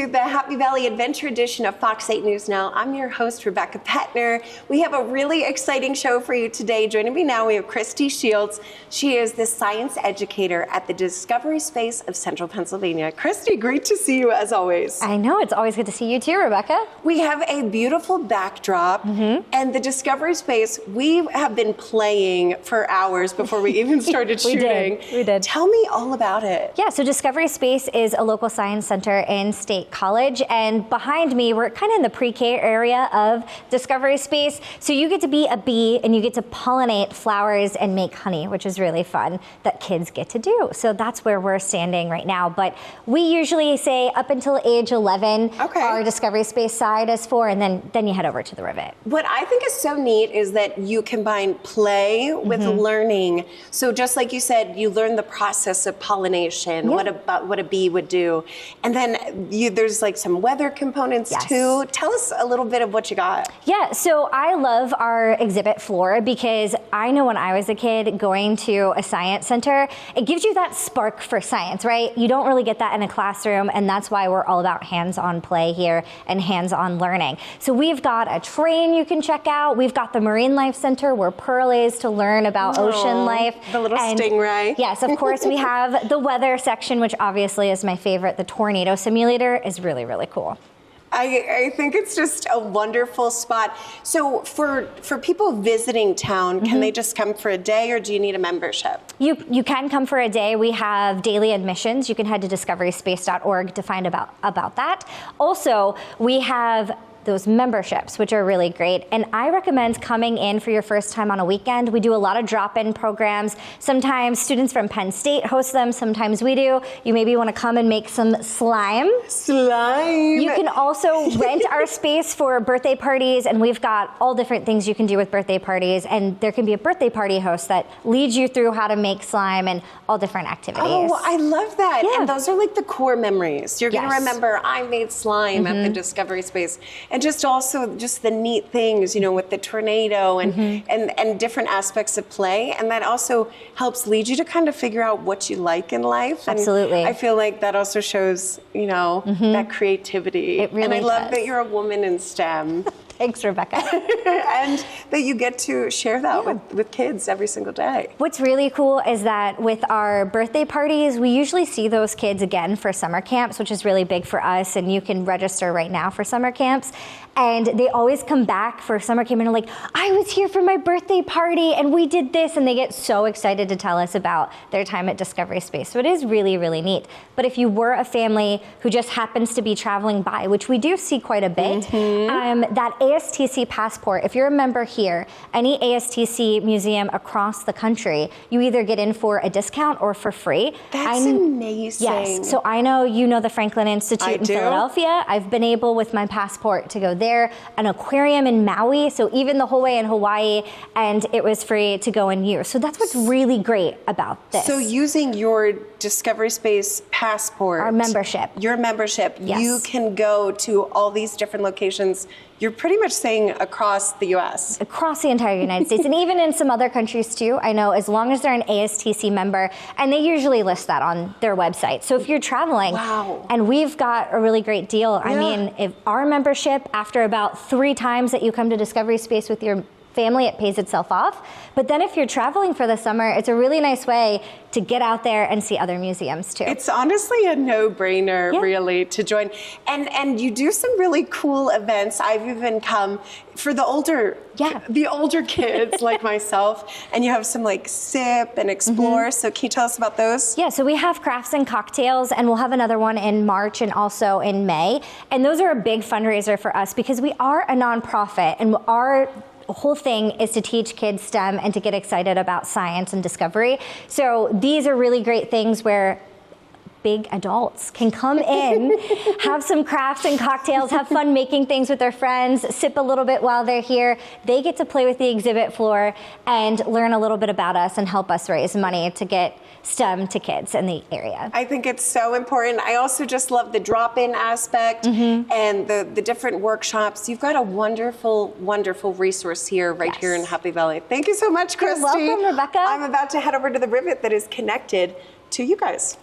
to the Happy Valley Adventure edition of Fox 8 News Now. I'm your host, Rebecca Pettner. We have a really exciting show for you today. Joining me now, we have Christy Shields. She is the science educator at the Discovery Space of Central Pennsylvania. Christy, great to see you as always. I know, it's always good to see you too, Rebecca. We have a beautiful backdrop, and the Discovery Space, we have been playing for hours before we even started shooting. We did. Tell me all about it. Yeah, so Discovery Space is a local science center in State College, and behind me, we're kind of in the pre-K area of Discovery Space. So you get to be a bee and you get to pollinate flowers and make honey, which is really fun that kids get to do. So that's where we're standing right now. But we usually say up until age 11, our Discovery Space side is for, and then you head over to the Rivet. What I think is so neat is that you combine play with learning. So just like you said, you learn the process of pollination, what a bee would do. And then there's like some weather components too. Tell us a little bit of what you got. Yeah, so I love our exhibit floor because I know when I was a kid going to a science center, it gives you that spark for science, right? You don't really get that in a classroom, and that's why we're all about hands-on play here and hands-on learning. So we've got a train you can check out. We've got the Marine Life Center where Pearl is to learn about ocean life. The little stingray. Yes, of course, we have the weather section, which obviously is my favorite. The tornado simulator is really, really cool. I think it's just a wonderful spot. So for people visiting town, can they just come for a day, or do you need a membership? You can come for a day. We have daily admissions. You can head to discoveryspace.org to find about that. Also, we have those memberships, which are really great. And I recommend coming in for your first time on a weekend. We do a lot of drop-in programs. Sometimes students from Penn State host them, sometimes we do. You maybe want to come and make some slime. Slime! You can also rent our space for birthday parties, and we've got all different things you can do with birthday parties, and there can be a birthday party host that leads you through how to make slime and all different activities. Oh, I love that. Yeah. And those are like the core memories. You're going to remember, I made slime at the Discovery Space. And just also just the neat things, you know, with the tornado and different aspects of play. And that also helps lead you to kind of figure out what you like in life. Absolutely. And I feel like that also shows, you know, that creativity. It really and I love does. that you're a woman in STEM. Thanks, Rebecca. And that you get to share that with kids every single day. What's really cool is that with our birthday parties, we usually see those kids again for summer camps, which is really big for us, and you can register right now for summer camps. And they always come back for summer camp and are like, I was here for my birthday party and we did this, and they get so excited to tell us about their time at Discovery Space. So it is really, really neat. But if you were a family who just happens to be traveling by, which we do see quite a bit, that ASTC Passport, if you're a member here, any ASTC museum across the country, you either get in for a discount or for free. That's amazing. Yes, so I know you know the Franklin Institute in Philadelphia. I've been able with my passport to go there, an aquarium in Maui, so even the whole way in Hawaii, and it was free to go and use. So that's what's really great about this. So using your Discovery Space passport, our membership, you can go to all these different locations. You're pretty much saying across the U.S. Across the entire United States, and even in some other countries too. I know, as long as they're an ASTC member, and they usually list that on their website. So if you're traveling, and we've got a really great deal. I mean, if our membership, after about 3 times that you come to Discovery Space with your family, it pays itself off. But then if you're traveling for the summer, it's a really nice way to get out there and see other museums too. It's honestly a no-brainer, really, to join. And you do some really cool events. I've even come for the older kids like myself, and you have some like sip and explore. So can you tell us about those? Yeah, so we have crafts and cocktails, and we'll have another one in March and also in May. And those are a big fundraiser for us because we are a nonprofit, and our whole thing is to teach kids STEM and to get excited about science and discovery. So these are really great things where big adults can come in, have some crafts and cocktails, have fun making things with their friends, sip a little bit while they're here. They get to play with the exhibit floor and learn a little bit about us and help us raise money to get STEM to kids in the area. I think it's so important. I also just love the drop-in aspect and the different workshops. You've got a wonderful, wonderful resource here, here in Happy Valley. Thank you so much, Christy. You're welcome, Rebecca. I'm about to head over to the Rivet that is connected to you guys.